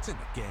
It's in the game.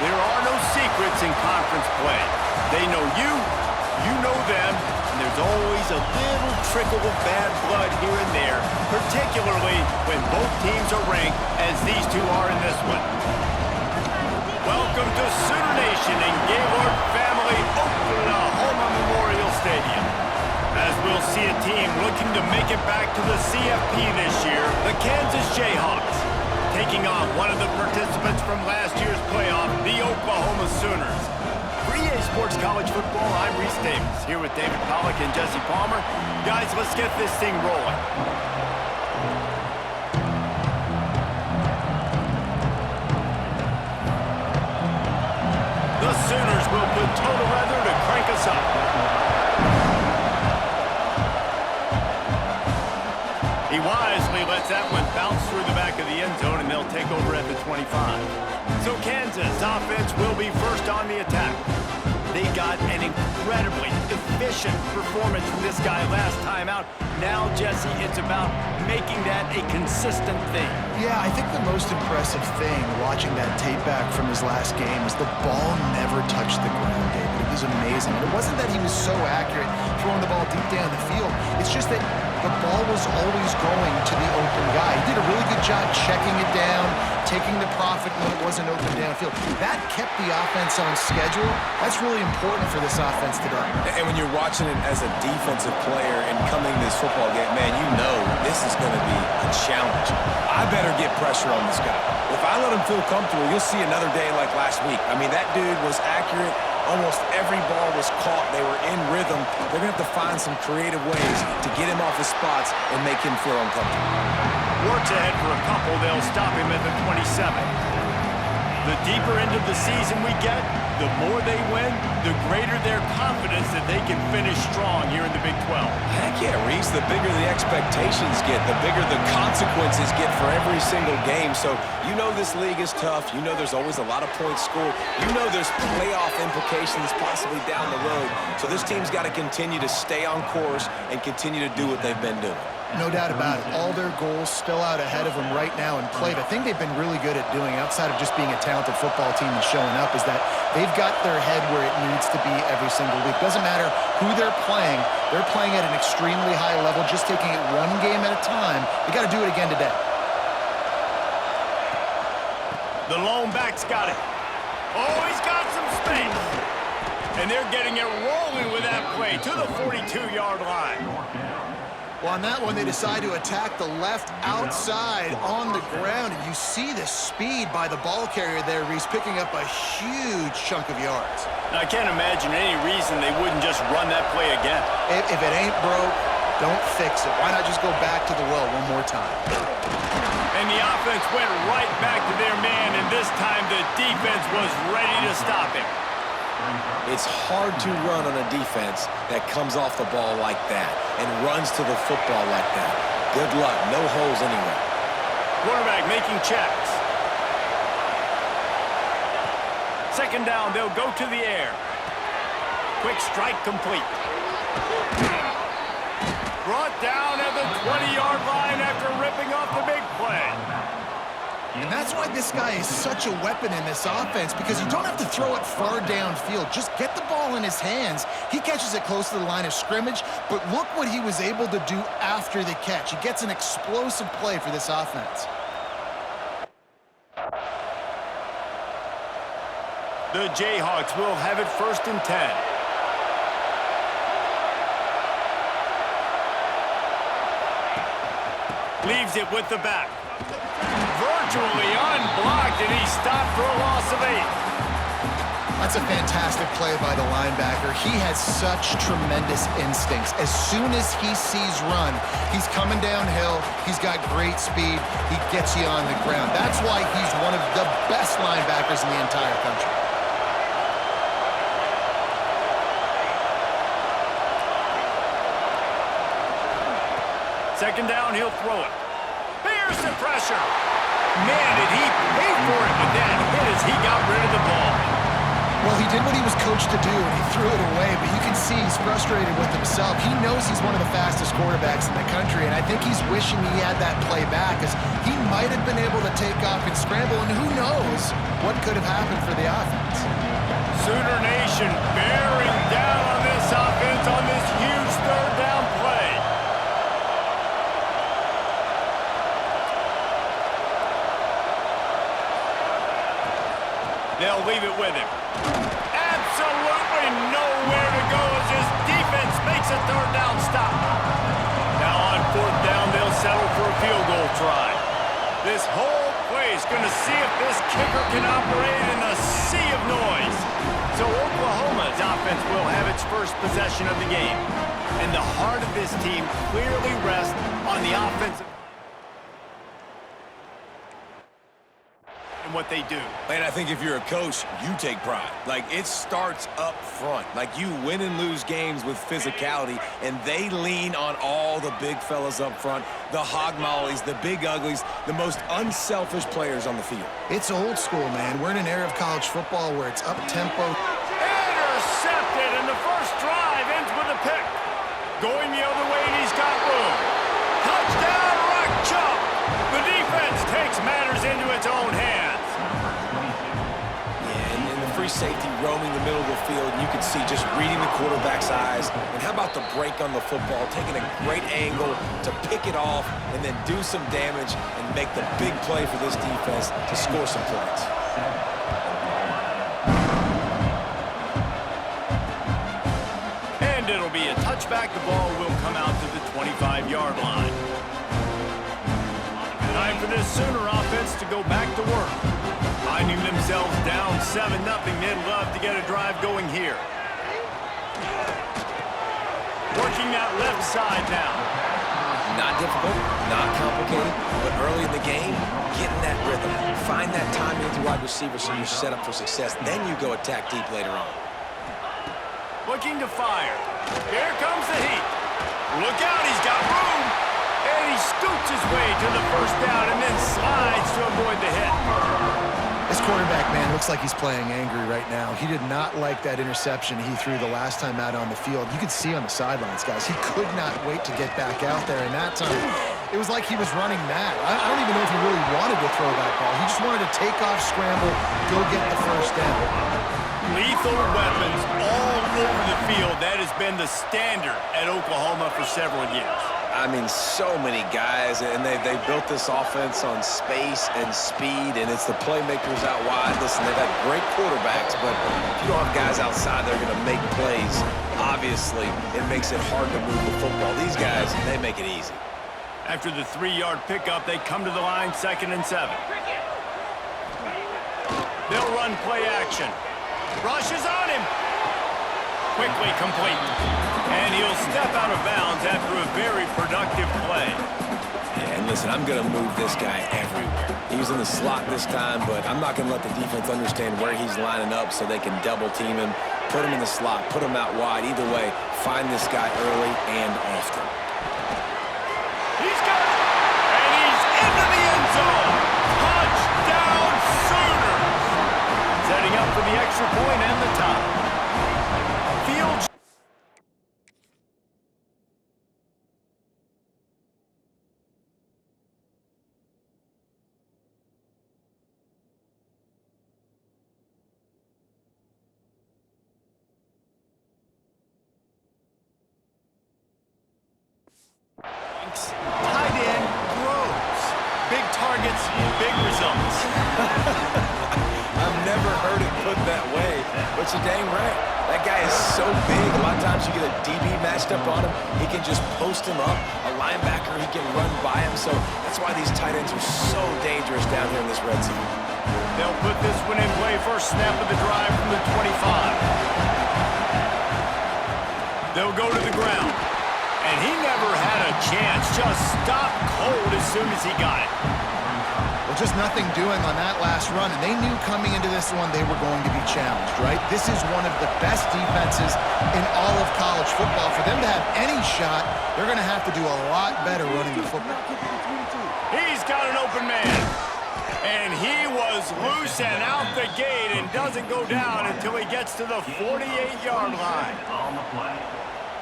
There are no secrets in conference play. They know you, you know them, and there's always a little trickle of bad blood here and there, particularly when both teams are ranked as these two are in this one. Welcome to Sooner Nation and Gaylord family Oklahoma Memorial Stadium. As we'll see a team looking to make it back to the CFP this year, the Kansas Jayhawks, taking on one of the participants from last year's playoff, the Oklahoma Sooners. For EA Sports College Football, I'm Reese Davis, here with David Pollack and Jesse Palmer. Guys, let's get this thing rolling. The Sooners will put total weather to crank us up. He wisely lets that one bounce through the back of the end zone, and they'll take over at the 25. So Kansas offense will be first on the attack. They got an incredibly efficient performance from this guy last time out. Now, Jesse, it's about making that a consistent thing. Yeah, I think the most impressive thing watching that tape back from his last game is the ball never touched the ground, David. It was amazing. And it wasn't that he was so accurate throwing the ball deep down the field. It's just that the ball was always going to the open guy. He did a really good job checking it down, taking the profit when it wasn't open downfield. That kept the offense on schedule. That's really important for this offense today. And when you're watching it as a defensive player and coming to this football game, man, you know this is going to be a challenge. I better get pressure on this guy. If I let him feel comfortable, you'll see another day like last week. I mean, that dude was accurate. Almost every ball was caught. They were in rhythm. They're going to have to find some creative ways to get him off his spots and make him feel uncomfortable. Works ahead for a couple. They'll stop him at the 27. The deeper into the season we get, the more they win, the greater their confidence that they can finish strong here in the Big 12. Heck yeah, Reese. The bigger the expectations get, the bigger the consequences get for every single game. So you know this league is tough. You know there's always a lot of points scored. You know there's playoff implications possibly down the road. So this team's got to continue to stay on course and continue to do what they've been doing. No doubt about it. All their goals still out ahead of them right now in play. The thing they've been really good at doing, outside of just being a talented football team and showing up, is that they've got their head where it needs to be every single week. Doesn't matter who they're playing at an extremely high level, just taking it one game at a time. They got to do it again today. The lone back's got it. Oh, he's got some space. And they're getting it rolling with that play to the 42-yard line. Well, on that one, they decide to attack the left outside on the ground, and you see the speed by the ball carrier there, Reese, picking up a huge chunk of yards. Now, I can't imagine any reason they wouldn't just run that play again. If it ain't broke, don't fix it. Why not just go back to the well one more time? And the offense went right back to their man, and this time the defense was ready to stop him. It's hard to run on a defense that comes off the ball like that and runs to the football like that. Good luck. No holes anywhere. Quarterback making checks. Second down, they'll go to the air. Quick strike complete. Brought down at the 20-yard line after ripping off the big play. And that's why this guy is such a weapon in this offense, because you don't have to throw it far downfield. Just get the ball in his hands. He catches it close to the line of scrimmage, but look what he was able to do after the catch. He gets an explosive play for this offense. The Jayhawks will have it 1st and 10. Leaves it with the back. Virtually unblocked, and he stopped for a loss of 8. That's a fantastic play by the linebacker. He has such tremendous instincts. As soon as he sees run, he's coming downhill. He's got great speed. He gets you on the ground. That's why he's one of the best linebackers in the entire country. Second down, he'll throw it. Bears the pressure. Man, did he pay for it with that hit as he got rid of the ball. Well, he did what he was coached to do, and he threw it away, but you can see he's frustrated with himself. He knows he's one of the fastest quarterbacks in the country, and I think he's wishing he had that play back, as he might have been able to take off and scramble, and who knows what could have happened for the offense. Sooner Nation bearing down on this offense on this huge third down play. They'll leave it with him. Absolutely nowhere to go as his defense makes a third down stop. Now on 4th down, they'll settle for a field goal try. This whole play is going to see if this kicker can operate in a sea of noise. So Oklahoma's offense will have its first possession of the game. And the heart of this team clearly rests on the offensive what they do. And I think if you're a coach, you take pride. Like, it starts up front. Like, you win and lose games with physicality, and they lean on all the big fellas up front, the hog mollies, the big uglies, the most unselfish players on the field. It's old school, man. We're in an era of college football where it's up-tempo. Intercepted, and the first drive ends with a pick. Going the other way, and he's got room. Touchdown, Rock Chop! The defense takes matters into its own hands. Free safety roaming the middle of the field, and you can see just reading the quarterback's eyes. And how about the break on the football, taking a great angle to pick it off and then do some damage and make the big play for this defense to score some points. And it'll be a touchback. The ball will come out to the 25-yard line. Time for this Sooner offense to go back to work. Finding themselves down 7-0, they'd love to get a drive going here. Working that left side now. Not difficult, not complicated, but early in the game, getting that rhythm. Find that timing with your wide receiver so you're set up for success. Then you go attack deep later on. Looking to fire. Here comes the heat. Look out, he's got room. And he scoots his way to the first down and then slides to avoid the hit. This quarterback, man, looks like he's playing angry right now. He did not like that interception he threw the last time out on the field. You could see on the sidelines, guys, he could not wait to get back out there. And that time, it was like he was running mad. I don't even know if he really wanted to throw that ball. He just wanted to take off, scramble, go get the first down. Lethal weapons all over the field. That has been the standard at Oklahoma for several years. I mean, so many guys, and they built this offense on space and speed, and it's the playmakers out wide. Listen, they've had great quarterbacks, but if you don't have guys outside that are going to make plays, obviously it makes it hard to move the football. These guys, they make it easy. After the 3-yard pickup, they come to the line 2nd and 7. They'll run play action. Rush is on him. Quickly complete. And he'll step out of bounds after a very productive play. Yeah, and listen, I'm going to move this guy everywhere. He was in the slot this time, but I'm not going to let the defense understand where he's lining up so they can double team him, put him in the slot, put him out wide. Either way, find this guy early and often. He's got it! And he's into the end zone! Touchdown Sooners! Setting up for the extra point and the tie. Field shrinks, tight end grows. Big targets, big results. I've never heard it put that way, but you're dang right. That guy is so big. A lot of times you get a DB matched up on him. He can just post him up. A linebacker, he can run by him. So that's why these tight ends are so dangerous down here in this red zone. They'll put this one in play. First snap of the drive from the 25. They'll go to the ground. And he never had a chance. Just stopped cold as soon as he got it. Well, just nothing doing on that last run, and they knew coming into this one they were going to be challenged, right? This is one of the best defenses in all of college football. For them to have any shot, they're going to have to do a lot better running the football. He's got an open man. And he was loose and out the gate and doesn't go down until he gets to the 48-yard line.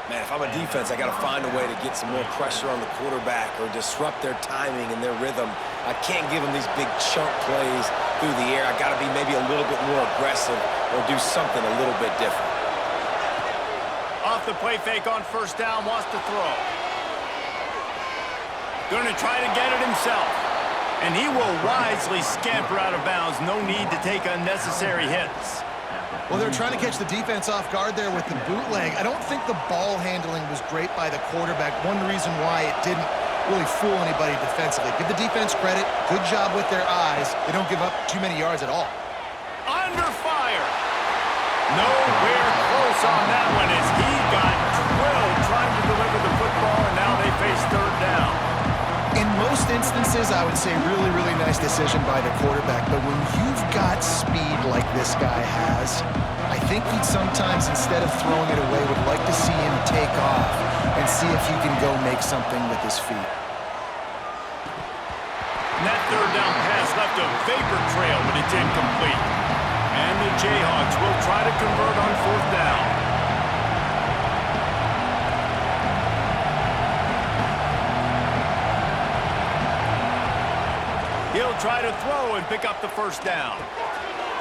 Man, if I'm a defense, I got to find a way to get some more pressure on the quarterback or disrupt their timing and their rhythm. I can't give them these big chunk plays through the air. I got to be maybe a little bit more aggressive or do something a little bit different. Off the play fake on first down, wants to throw. Going to try to get it himself. And he will wisely scamper out of bounds. No need to take unnecessary hits. Well, they're trying to catch the defense off guard there with the bootleg. I don't think the ball handling was great by the quarterback. One reason why it didn't really fool anybody defensively. Give the defense credit. Good job with their eyes. They don't give up too many yards at all. Under fire. Nowhere close on that one as he got drilled trying to deliver the football, and now they face third down. In most instances, I would say really, really nice decision by the quarterback. But when you've got speed like this guy has, I think he'd sometimes, instead of throwing it away, would like to see him take off and see if he can go make something with his feet. And that third down pass left a vapor trail, but it's incomplete. And the Jayhawks will try to convert on fourth down. He'll try to throw and pick up the first down.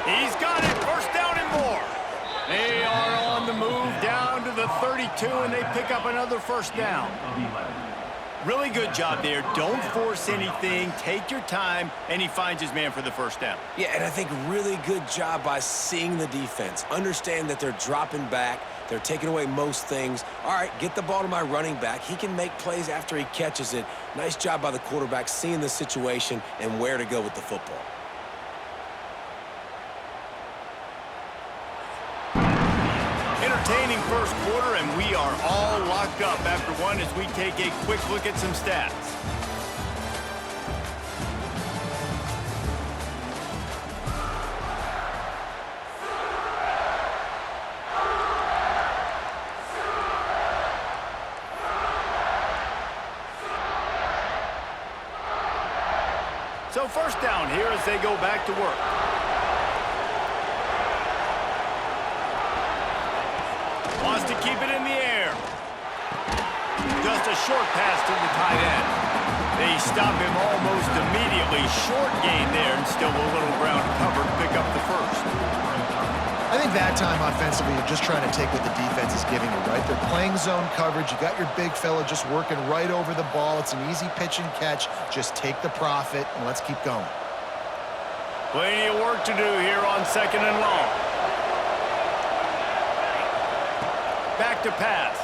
He's got it. First down and more. They are on the move down to the 32, and they pick up another first down. Really good job there. Don't force anything. Take your time, and he finds his man for the first down. Yeah, and I think really good job by seeing the defense. Understand that they're dropping back. They're taking away most things. All right, get the ball to my running back. He can make plays after he catches it. Nice job by the quarterback seeing the situation and where to go with the football. Entertaining first quarter, and we are all locked up after one as we take a quick look at some stats. So first down here as they go back to work. Wants to keep it in the air. Just a short pass to the tight end. They stop him almost immediately. Short gain there and still a little ground cover to pick up the first. I think that time offensively, you're just trying to take what the defense is giving you, right? They're playing zone coverage. You got your big fella just working right over the ball. It's an easy pitch and catch. Just take the profit, and let's keep going. Plenty of work to do here on second and long. Back to pass.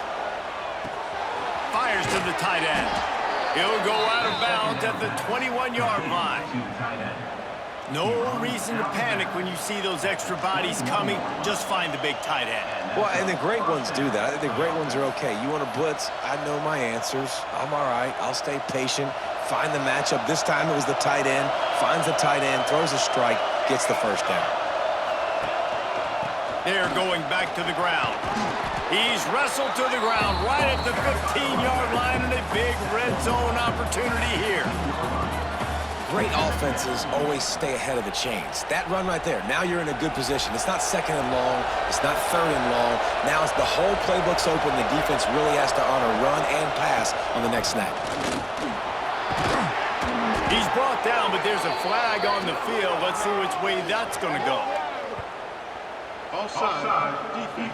Fires to the tight end. He'll go out of bounds at the 21-yard line. No reason to panic when you see those extra bodies coming. Just find the big tight end. Well, and the great ones do that. I think the great ones are okay. You want to blitz? I know my answers. I'm all right. I'll stay patient. Find the matchup. This time it was the tight end. Finds the tight end, throws a strike, gets the first down. They're going back to the ground. He's wrestled to the ground right at the 15-yard line, and a big red zone opportunity here. Great offenses always stay ahead of the chains. That run right there, now you're in a good position. It's not second and long. It's not third and long. Now it's the whole playbook's open. The defense really has to honor run and pass on the next snap. He's brought down, but there's a flag on the field. Let's see which way that's going to go. Offside, defense.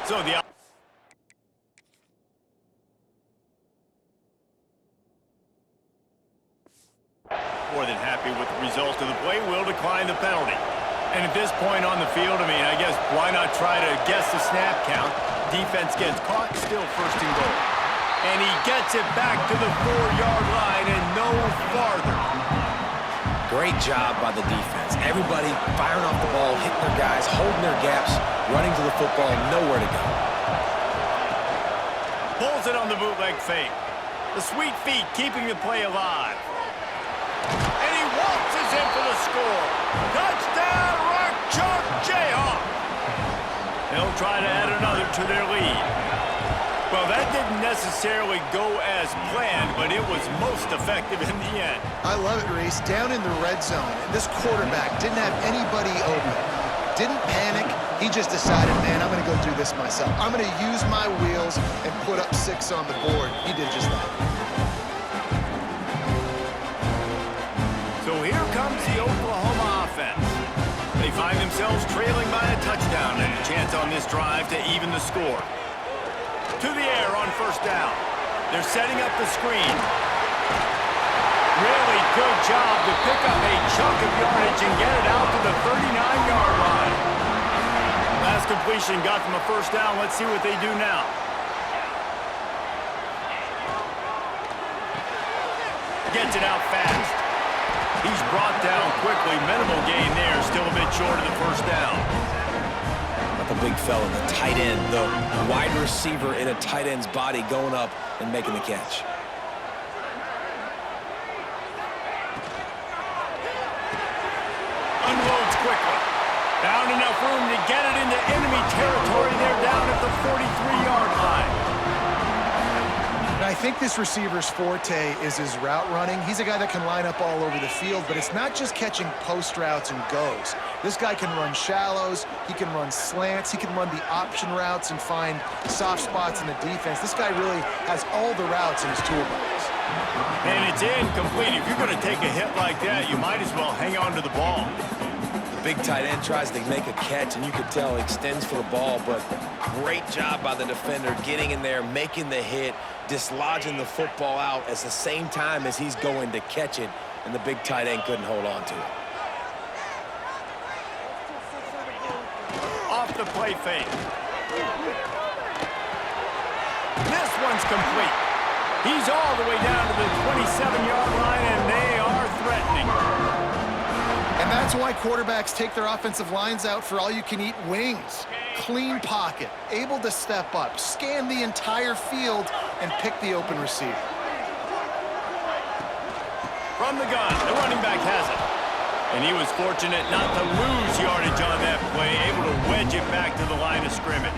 So the More than happy with the result of the play, will decline the penalty. And at this point on the field, I guess why not try to guess the snap count? Defense gets caught, still first and goal. And he gets it back to the 4-yard line and no farther. Great job by the defense. Everybody firing off the ball, hitting their guys, holding their gaps, running to the football, nowhere to go. Pulls it on the bootleg fake. The sweet feet keeping the play alive. And he waltzes in for the score. Touchdown, Rock Chalk Jayhawk. They'll try to add another to their lead. Well, that didn't necessarily go as planned, but it was most effective in the end. I love it, Reese. Down in the red zone, and this quarterback didn't have anybody open. Didn't panic. He just decided, man, I'm going to go do this myself. I'm going to use my wheels and put up 6 on the board. He did just that. So here comes the Oklahoma offense. They find themselves trailing by a touchdown and a chance on this drive to even the score. To the air on first down. They're setting up the screen. Really good job to pick up a chunk of yardage and get it out to the 39-yard line. Last completion got them a first down. Let's see what they do now. Gets it out fast. He's brought down quickly. Minimal gain there. Still a bit short of the first down. The big fella, the tight end, the wide receiver in a tight end's body going up and making the catch. Unloads quickly. Found enough room to get it into enemy territory. They're down at the 43-yard line. And I think this receiver's forte is his route running. He's a guy that can line up all over the field, but it's not just catching post routes and goes. This guy can run shallows, he can run slants, he can run the option routes and find soft spots in the defense. This guy really has all the routes in his toolbox. And it's incomplete. If you're going to take a hit like that, you might as well hang on to the ball. Big tight end tries to make a catch, and you could tell he extends for the ball, but great job by the defender getting in there, making the hit, dislodging the football out at the same time as he's going to catch it, and the big tight end couldn't hold on to it. Off the play fake. This one's complete. He's all the way down to the 27-yard line, and they are threatening. And that's why quarterbacks take their offensive lines out for all-you-can-eat wings. Clean pocket, able to step up, scan the entire field, and pick the open receiver. From the gun, the running back has it. And he was fortunate not to lose yardage on that play, able to wedge it back to the line of scrimmage.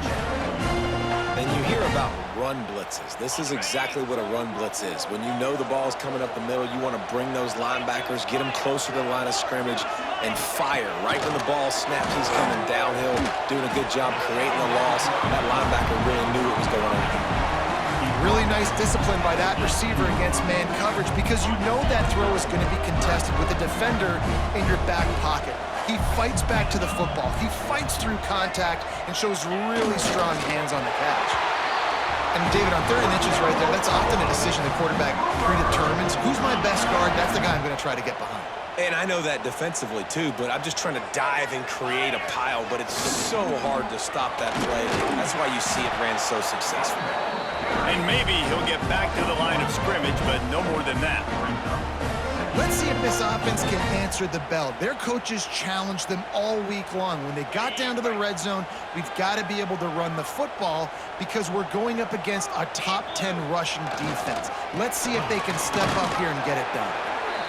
And you hear about run blitzes. This is exactly what a run blitz is. When you know the ball's coming up the middle, you want to bring those linebackers, get them closer to the line of scrimmage, and fire. Right when the ball snaps, he's coming downhill, doing a good job creating the loss. That linebacker really knew what was going on. Really nice discipline by that receiver against man coverage because you know that throw is going to be contested with a defender in your back pocket. He fights back to the football. He fights through contact and shows really strong hands on the catch. And David, on 3rd and inches right there, that's often a decision the quarterback predetermines. Who's my best guard? That's the guy I'm going to try to get behind. And I know that defensively, too, but I'm just trying to dive and create a pile, but it's so hard to stop that play. That's why you see it ran so successfully. And maybe he'll get back to the line of scrimmage, but no more than that. Let's see if this offense can answer the bell. Their coaches challenged them all week long. When they got down to the red zone, we've got to be able to run the football because we're going up against a top 10 rushing defense. Let's see if they can step up here and get it done.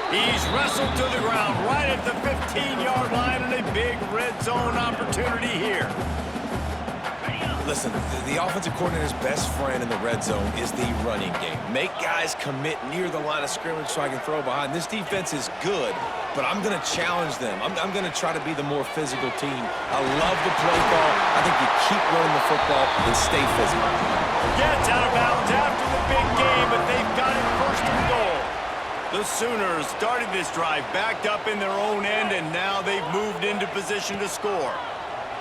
He's wrestled to the ground right at the 15-yard line and a big red zone opportunity here. Listen, the offensive coordinator's best friend in the red zone is the running game. Make guys commit near the line of scrimmage so I can throw behind. This defense is good, but I'm going to challenge them. I'm going to try to be the more physical team. I love the play call. I think you keep running the football and stay physical. Gets out of bounds after the big game, but they've got it first and goal. The Sooners started this drive backed up in their own end, and now they've moved into position to score.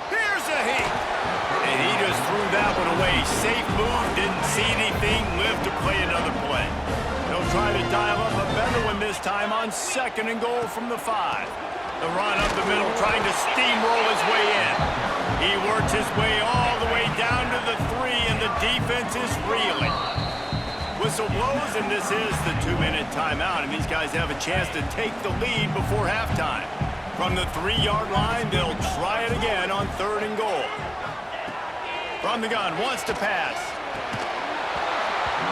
Here's a hit. And he just threw that one away. Safe move, didn't see anything, lived to play another play. They'll try to dial up a better one this this time on 2nd and goal from the 5. The run up the middle, trying to steamroll his way in. He works his way all the way down to the 3, and the defense is reeling. Whistle blows, and this is the 2-minute timeout, and these guys have a chance to take the lead before halftime. From the 3-yard line, they'll try it again on 3rd and goal. From the gun, wants to pass.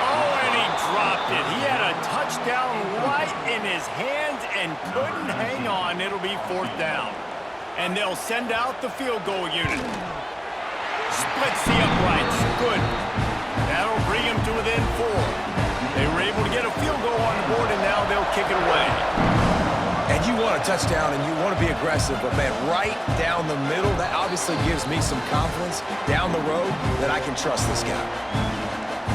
Oh, and he dropped it. He had a touchdown right in his hands and couldn't hang on. It'll be 4th down. And they'll send out the field goal unit. Splits the uprights. Good. That'll bring him to within 4. They were able to get a field goal on the board, and now they'll kick it away. And you want a touchdown, and you want to be aggressive, but, man, right down the middle, that obviously gives me some confidence down the road that I can trust this guy.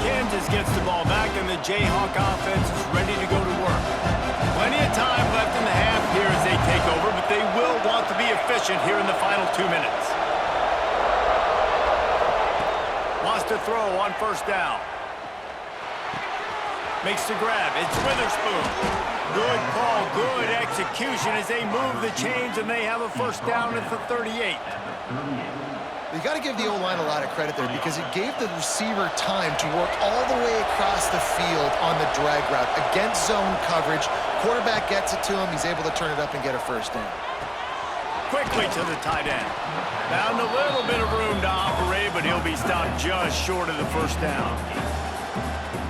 Kansas gets the ball back, and the Jayhawk offense is ready to go to work. Plenty of time left in the half here as they take over, but they will want to be efficient here in the final 2 minutes. Wants to throw on 1st down. Makes the grab. It's Witherspoon. Good call, good execution as they move the chains, and they have a 1st down at the 38. You got to give the O-line a lot of credit there because it gave the receiver time to work all the way across the field on the drag route against zone coverage. Quarterback gets it to him. He's able to turn it up and get a 1st down. Quickly to the tight end. Found a little bit of room to operate, but he'll be stopped just short of the 1st down.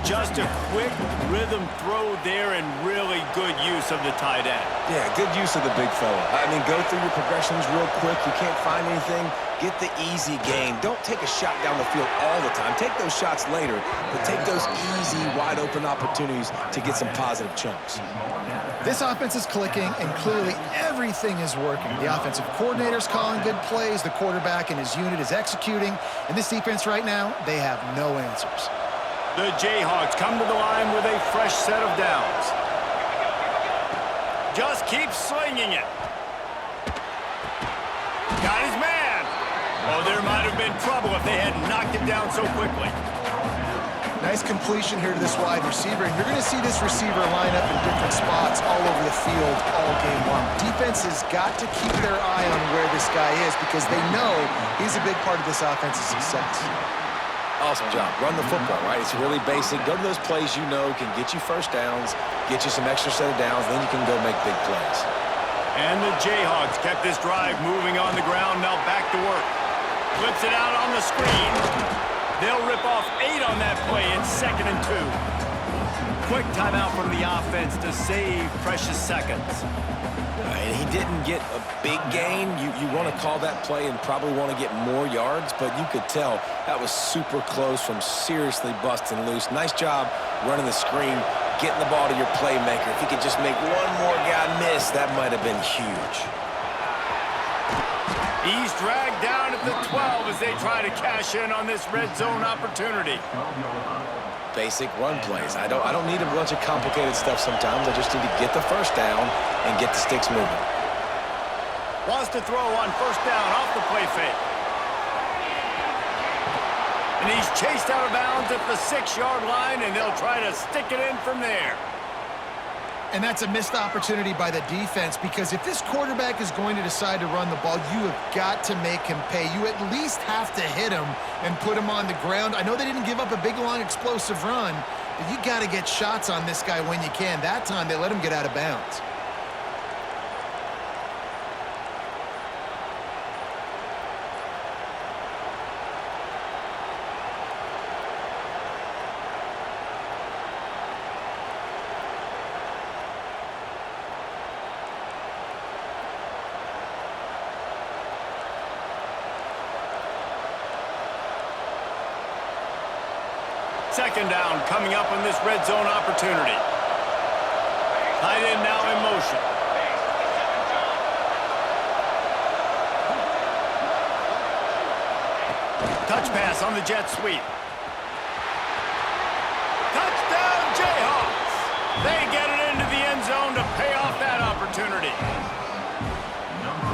Just a quick rhythm throw there and really good use of the tight end. Yeah, good use of the big fella. I mean, go through your progressions real quick. You can't find anything. Get the easy gain. Don't take a shot down the field all the time. Take those shots later, but take those easy, wide-open opportunities to get some positive chunks. This offense is clicking, and clearly everything is working. The offensive coordinator's calling good plays. The quarterback and his unit is executing. And this defense right now, they have no answers. The Jayhawks come to the line with a fresh set of downs. Just keep slinging it. Got his man. Oh, there might have been trouble if they had knocked it down so quickly. Nice completion here to this wide receiver, and you're going to see this receiver line up in different spots all over the field all game long. Defense has got to keep their eye on where this guy is because they know he's a big part of this offense's success. Awesome job. Run the football, right? It's really basic. Go to those plays you know can get you 1st downs, get you some extra set of downs, then you can go make big plays. And the Jayhawks kept this drive moving on the ground. Now back to work. Flips it out on the screen. They'll rip off 8 on that play in 2nd and 2. Quick timeout from the offense to save precious seconds. And he didn't get a big gain. You want to call that play and probably want to get more yards, but you could tell that was super close from seriously busting loose. Nice job running the screen, getting the ball to your playmaker. If he could just make one more guy miss, that might have been huge. He's dragged down at the 12 as they try to cash in on this red zone opportunity. Basic run plays. I don't need a bunch of complicated stuff sometimes. I just need to get the 1st down and get the sticks moving. Wants to throw on 1st down off the play fake. And he's chased out of bounds at the 6-yard line, and they'll try to stick it in from there. And that's a missed opportunity by the defense because if this quarterback is going to decide to run the ball, you have got to make him pay. You at least have to hit him and put him on the ground. I know they didn't give up a big, long, explosive run, but you got to get shots on this guy when you can. That time, they let him get out of bounds. Second down coming up on this red zone opportunity. Tight end now in motion. Touch pass on the jet sweep. Touchdown Jayhawks! They get it into the end zone to pay off that opportunity.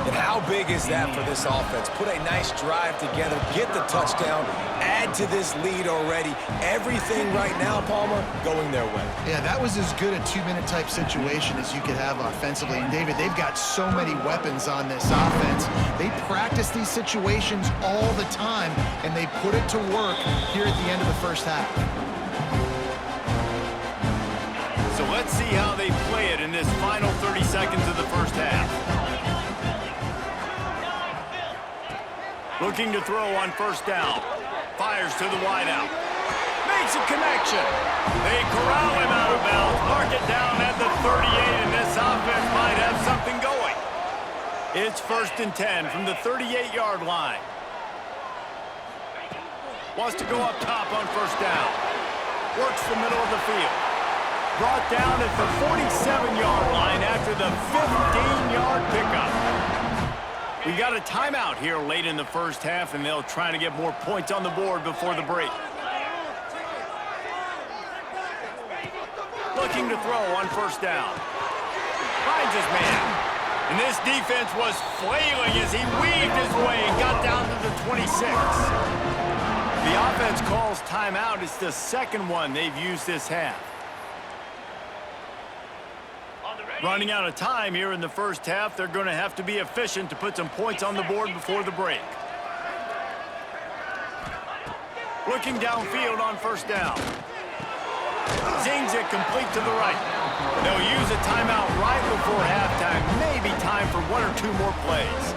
It How big is that for this offense? Put a nice drive together, get the touchdown, add to this lead already. Everything right now, Palmer, going their way. Yeah, that was as good a 2-minute type situation as you could have offensively. And David, they've got so many weapons on this offense. They practice these situations all the time, and they put it to work here at the end of the first half. So let's see how they play it in this final 30 seconds of the first half. Looking to throw on first down. Fires to the wideout. Makes a connection. They corral him out of bounds. Mark it down at the 38, and this offense might have something going. It's 1st and 10 from the 38-yard line. Wants to go up top on first down. Works the middle of the field. Brought down at the 47-yard line after the 15-yard pickup. We got a timeout here late in the first half, and they'll try to get more points on the board before the break. Looking to throw on first down. Finds his man. And this defense was flailing as he weaved his way and got down to the 26. The offense calls timeout. It's the second one they've used this half. Running out of time here in the first half. They're going to have to be efficient to put some points on the board before the break. Looking downfield on first down. Zings it complete to the right. They'll use a timeout right before halftime. Maybe time for 1 or 2 more plays.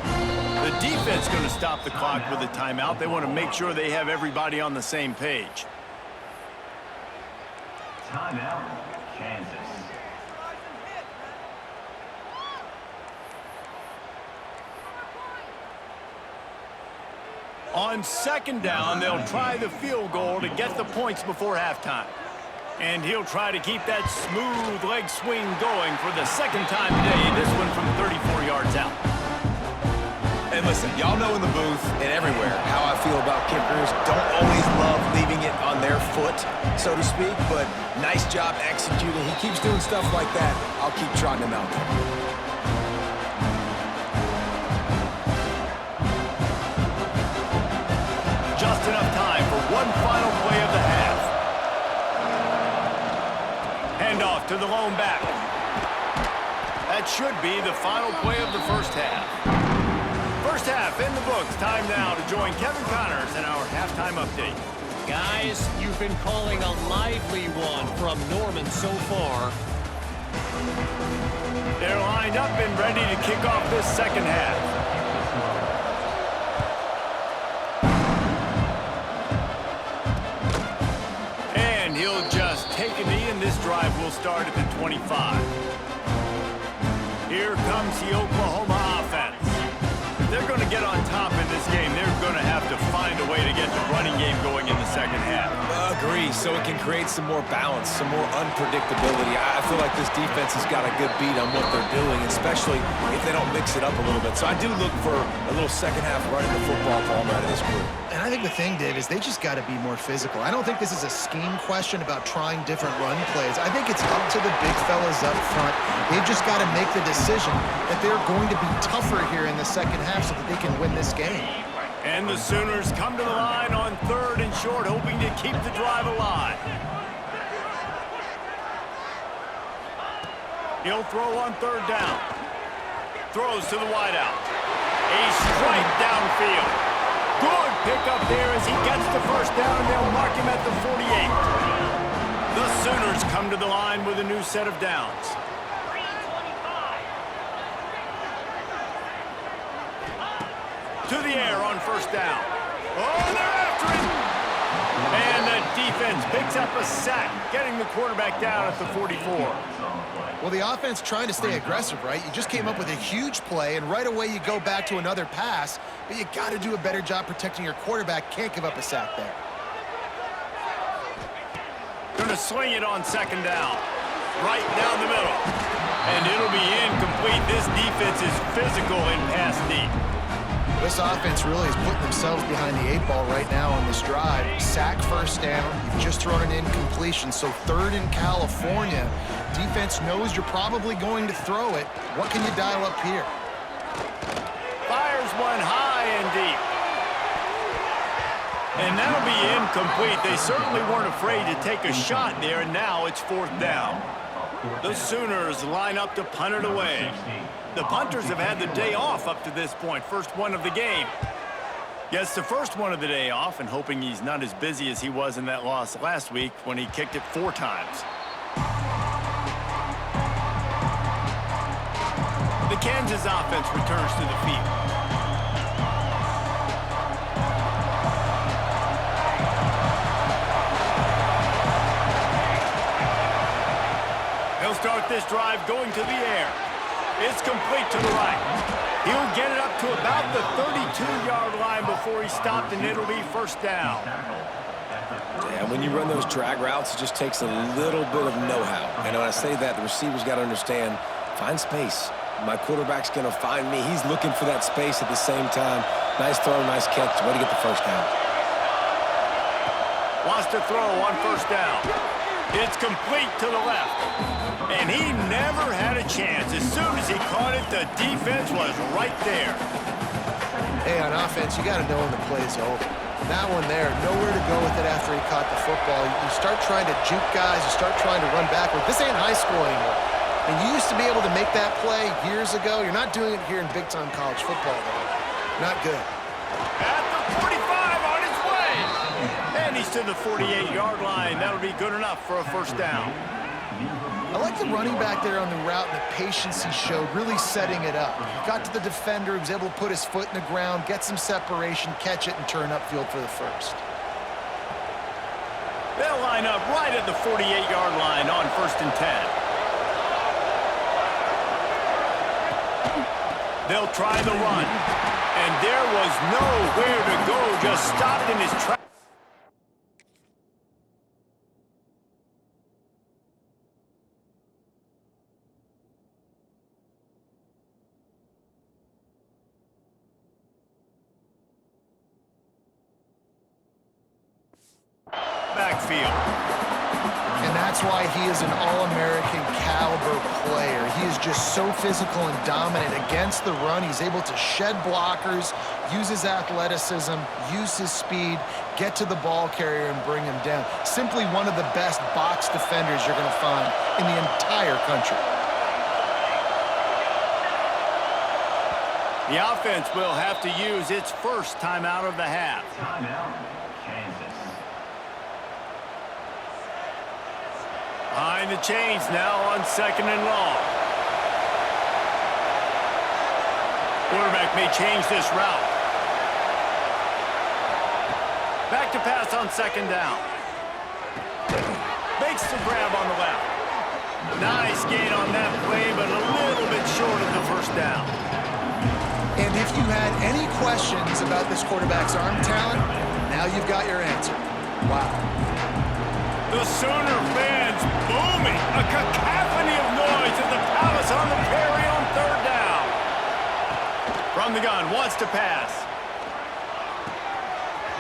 The defense going to stop the clock with a timeout. They want to make sure they have everybody on the same page. Timeout, Kansas. On second down, they'll try the field goal to get the points before halftime. And he'll try to keep that smooth leg swing going for the second time today, this one from 34 yards out. And listen, y'all know in the booth and everywhere how I feel about kickers. Don't always love leaving it on their foot, so to speak, but nice job executing. He keeps doing stuff like that. I'll keep trotting him out there. Just enough time for one final play of the half. Handoff to the lone back. That should be the final play of the first half. First half in the books. Time now to join Kevin Connors in our halftime update. Guys, you've been calling a lively one from Norman so far. They're lined up and ready to kick off this second half. And he'll just take a knee, and this drive will start at the 25. Here comes the Oklahoma offense. If they're going to get on top in this game, they're going to have to find a way to get the running game going in the second half. Agree, so it can create some more balance, some more unpredictability. I feel like this defense has got a good beat on what they're doing, especially if they don't mix it up a little bit. So I do look for a little second half running the football ball out of this group. And I think the thing, Dave, is they just got to be more physical. I don't think this is a scheme question about trying different run plays. I think it's up to the big fellas up front. They've just got to make the decision that they're going to be tougher here in the second half so that they can win this game. And the Sooners come to the line on 3rd and short, hoping to keep the drive alive. He'll throw on 3rd down. Throws to the wideout. A strike downfield. Good pickup there as he gets the first down, and they'll mark him at the 48. The Sooners come to the line with a new set of downs. To the air on 1st down. Oh, they're after it! And the defense picks up a sack, getting the quarterback down at the 44. Well, the offense trying to stay aggressive, right? You just came up with a huge play, and right away you go back to another pass, but you got to do a better job protecting your quarterback. Can't give up a sack there. Going to swing it on 2nd down. Right down the middle. And it'll be incomplete. This defense is physical in pass deep. This offense really is putting themselves behind the 8 ball right now on this drive. Sack 1st down. You've just thrown an incompletion, so 3rd in California. Defense knows you're probably going to throw it. What can you dial up here? fires one high and deep. And that'll be incomplete. They certainly weren't afraid to take a shot there, and now it's 4th down. The Sooners line up to punt it away. The punters have had the day off up to this point, first one of the game. Gets the first one of the day off, and hoping he's not as busy as he was in that loss last week when he kicked it 4 times. The Kansas offense returns to the field. He'll start this drive going to the air. It's complete to the right. He'll get it up to about the 32-yard line before he stopped, and it'll be 1st down. Yeah, when you run those drag routes, it just takes a little bit of know-how. And when I say that, the receiver's got to understand, find space. My quarterback's going to find me. He's looking for that space at the same time. Nice throw, nice catch. Way to get the 1st down. Wants to throw on 1st down. It's complete to the left. And he never had a chance. As soon as he caught it, the defense was right there. Hey, on offense, you got to know when the play's over. That one there, nowhere to go with it after he caught the football. You start trying to juke guys. You start trying to run backward. This ain't high school anymore. And you used to be able to make that play years ago. You're not doing it here in big-time college football, though. Not good. At the 45 on his way. And he's to the 48-yard line. That'll be good enough for a 1st down. I like the running back there on the route and the patience he showed, really setting it up. He got to the defender, he was able to put his foot in the ground, get some separation, catch it, and turn upfield for the 1st. They'll line up right at the 48-yard line on 1st and 10. They'll try the run. And there was nowhere to go, just stopped in his tracks. Backfield. And that's why he is an All-American caliber player. He is just so physical and dominant against the run. He's able to shed blockers, use his athleticism, use his speed, get to the ball carrier and bring him down. Simply one of the best box defenders you're going to find in the entire country. The offense will have to use its 1st timeout of the half. Timeout, Kansas. Behind the chains now on 2nd and long. Quarterback may change this route. Back to pass on 2nd down. Makes the grab on the left. Nice gain on that play, but a little bit short of the 1st down. And if you had any questions about this quarterback's arm talent, now you've got your answer. Wow. The Sooner fans booming. A cacophony of noise at the Palace on the Prairie on 3rd down. From the gun, wants to pass.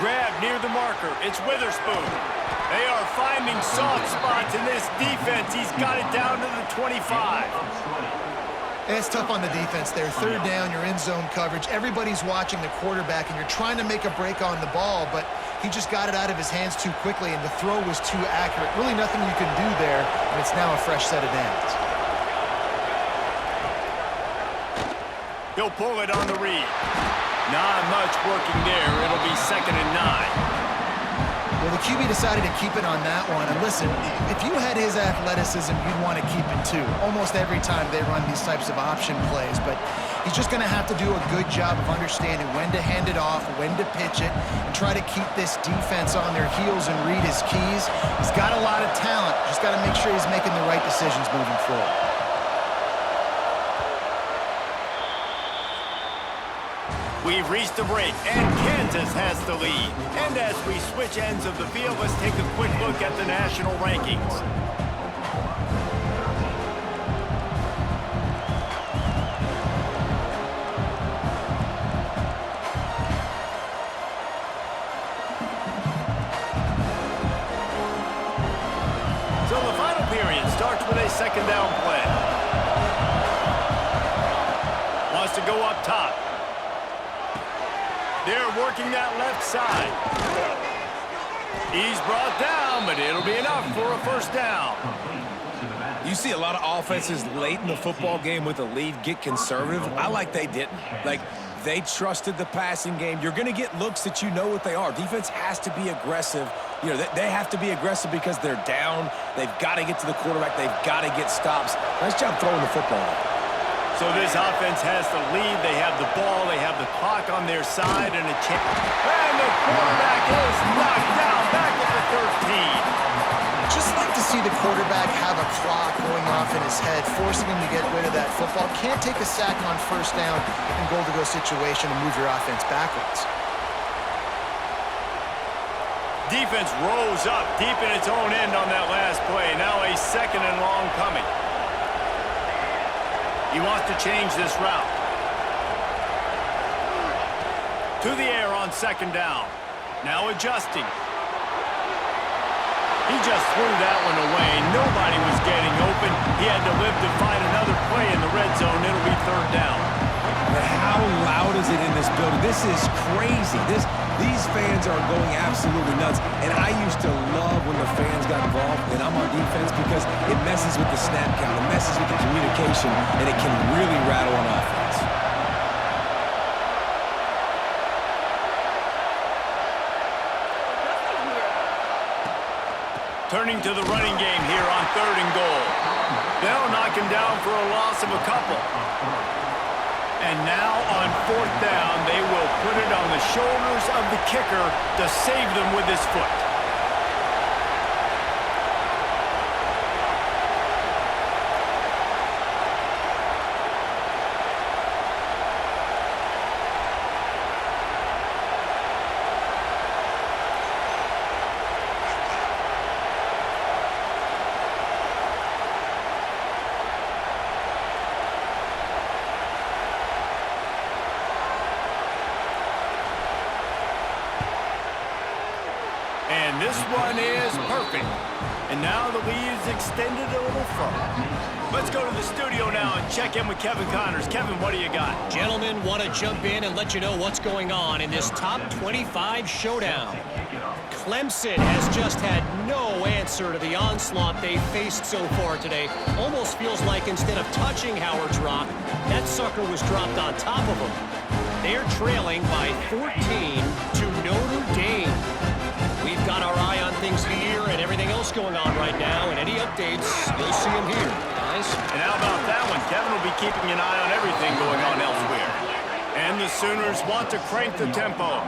Grab near the marker. It's Witherspoon. They are finding soft spots in this defense. He's got it down to the 25. And it's tough on the defense there. 3rd down, you're in zone coverage. Everybody's watching the quarterback, and you're trying to make a break on the ball, but he just got it out of his hands too quickly, and the throw was too accurate. Really nothing you can do there, and it's now a fresh set of downs. He'll pull it on the read. Not much working there. It'll be 2nd and 9. Well, the QB decided to keep it on that one. And listen, if you had his athleticism, you'd want to keep it too. Almost every time they run these types of option plays. But he's just going to have to do a good job of understanding when to hand it off, when to pitch it, and try to keep this defense on their heels and read his keys. He's got a lot of talent. Just got to make sure he's making the right decisions moving forward. We've reached the break, and Kansas has the lead. And as we switch ends of the field, let's take a quick look at the national rankings. So the final period starts with a 2nd down play. Wants to go up top. They're working that left side. He's brought down, but it'll be enough for a first down. You see a lot of offenses late in the football game with a lead get conservative. I like they didn't. Like, they trusted the passing game. You're going to get looks that you know what they are. Defense has to be aggressive. You know, they have to be aggressive because they're down. They've got to get to the quarterback. They've got to get stops. Nice job throwing the football. So this offense has the lead. They have the ball. They have the clock on their side and a chance. And the quarterback is knocked down back at the 13. Just like to see the quarterback have a clock going off in his head, forcing him to get rid of that football. Can't take a sack on first down in goal-to-go situation and move your offense backwards. Defense rose up deep in its own end on that last play. Now a second and long coming. He wants to change this route. To the air on second down. Now adjusting. He just threw that one away. Nobody was getting open. He had to live to find another play in the red zone. It'll be third down. But how loud is it in this building? This is crazy. These fans are going absolutely nuts. And I used to love when the fans got involved, and I'm on defense, because it messes with the snap count. It messes with the communication, and it can really rattle an offense. Turning to the running game here on third and goal. They'll knock him down for a loss of a couple. And now on fourth down, they will put it on the shoulders of the kicker to save them with his foot. And this one is perfect. And now the lead is extended a little further. Let's go to the studio now and check in with Kevin Connors. Kevin, what do you got? Gentlemen, want to jump in and let you know what's going on in this top 25 showdown. Clemson has just had no answer to the onslaught they faced so far today. Almost feels like instead of touching Howard's Rock, that sucker was dropped on top of him. They're trailing by 14 to Notre Dame. We've got our eye on things here and everything else going on right now, and any updates, you'll see them here, guys. And how about that one? Kevin will be keeping an eye on everything going on elsewhere. And the Sooners want to crank the tempo.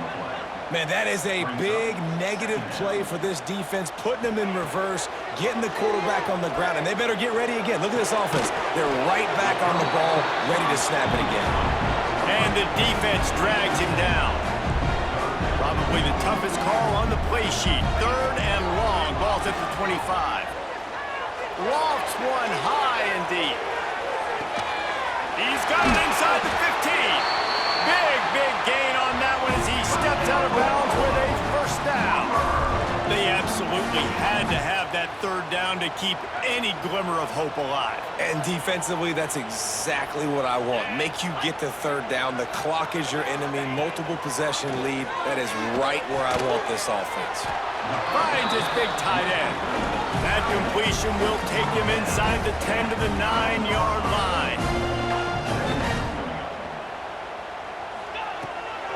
Man, that is a big negative play for this defense, putting them in reverse, getting the quarterback on the ground, and they better get ready again. Look at this offense. They're right back on the ball, ready to snap it again. And the defense drags him down. Probably the toughest call on the play sheet. Third and long. Ball's at the 25. Lofts one high and deep. He's got it inside the 15. Big gain on that one as he steps out of bounds with a first down. They absolutely had to have that third down to keep any glimmer of hope alive. And defensively, that's exactly what I want. Make you get the third down. The clock is your enemy. Multiple possession lead. That is right where I want this offense. Finds his big tight end. That completion will take him inside the 10 to the 9-yard line.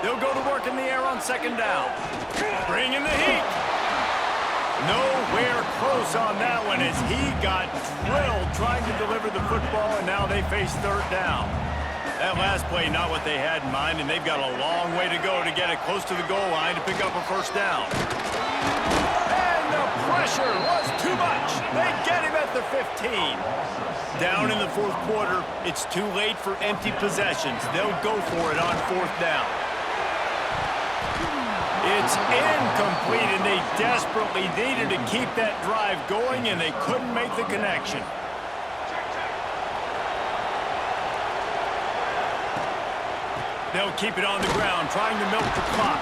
They'll go to work in the air on second down. Bring in the heat. Nowhere close on that one as he got drilled trying to deliver the football, and now they face third down. That last play, not what they had in mind, and they've got a long way to go to get it close to the goal line to pick up a first down. And the pressure was too much. They get him at the 15. Down in the fourth quarter, it's too late for empty possessions. They'll go for it on fourth down. It's incomplete, and they desperately needed to keep that drive going, and they couldn't make the connection. They'll keep it on the ground, trying to milk the clock.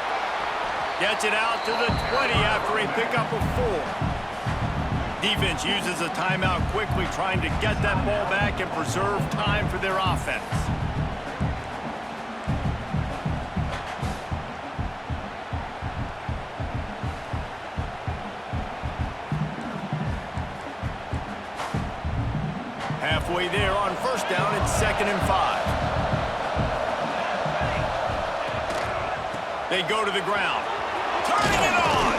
Gets it out to the 20 after a pickup of 4. Defense uses a timeout quickly, trying to get that ball back and preserve time for their offense. 2nd and 5. They go to the ground. Turning it on!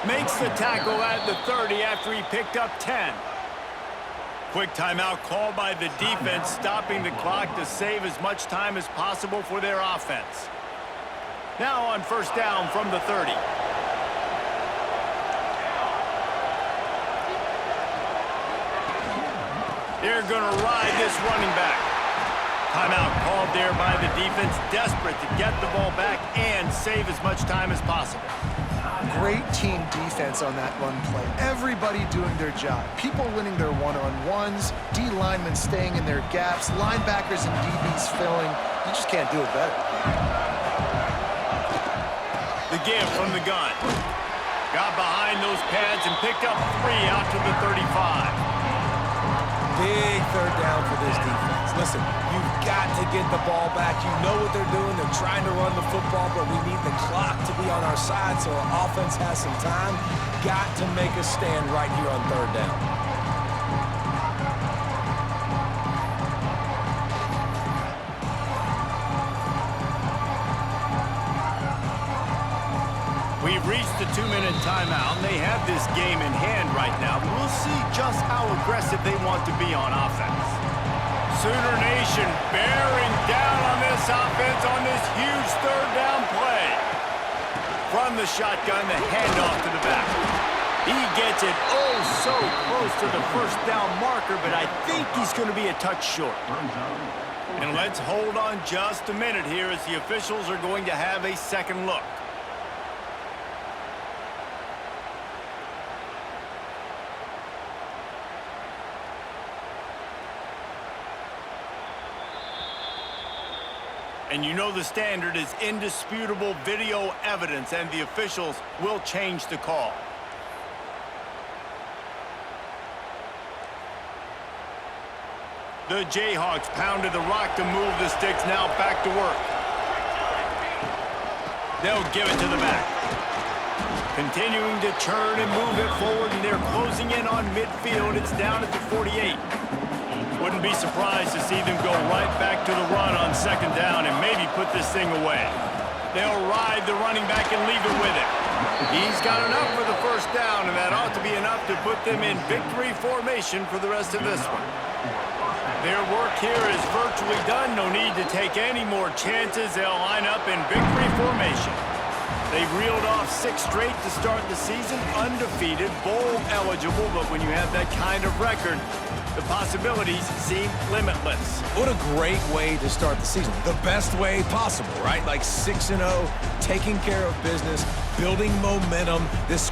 Makes the tackle at the 30 after he picked up 10. Quick timeout called by the defense, stopping the clock to save as much time as possible for their offense. Now on 1st down from the 30. They're going to ride this running back. Timeout called there by the defense, desperate to get the ball back and save as much time as possible. Great team defense on that run play. Everybody doing their job. People winning their one-on-ones, D linemen staying in their gaps, linebackers and DBs filling. You just can't do it better. The give from the gun. Got behind those pads and picked up 3 out to the 35. Big 3rd down for this defense. Listen, you've got to get the ball back. You know what they're doing. They're trying to run the football, but we need the clock to be on our side so our offense has some time. Got to make a stand right here on 3rd down. We've reached the 2-minute timeout, and they have this game in hand right now. We'll see just how aggressive they want to be on offense. Sooner Nation bearing down on this offense on this huge 3rd down play. From the shotgun, the handoff to the back. He gets it oh so close to the 1st down marker, but I think he's going to be a touch short. And let's hold on just a minute here as the officials are going to have a second look. And you know the standard is indisputable video evidence, and the officials will change the call. The Jayhawks pounded the rock to move the sticks, now back to work. They'll give it to the back. Continuing to churn and move it forward, and they're closing in on midfield. It's down at the 48. Wouldn't be surprised to see them go right back to the run on 2nd down and maybe put this thing away. They'll ride the running back and leave it with him. He's got enough for the 1st down, and that ought to be enough to put them in victory formation for the rest of this one. Their work here is virtually done. No need to take any more chances. They'll line up in victory formation. They've reeled off 6 straight to start the season, undefeated, bowl eligible, but when you have that kind of record, the possibilities seem limitless. What a great way to start the season. The best way possible, right? Like 6-0, taking care of business, building momentum. This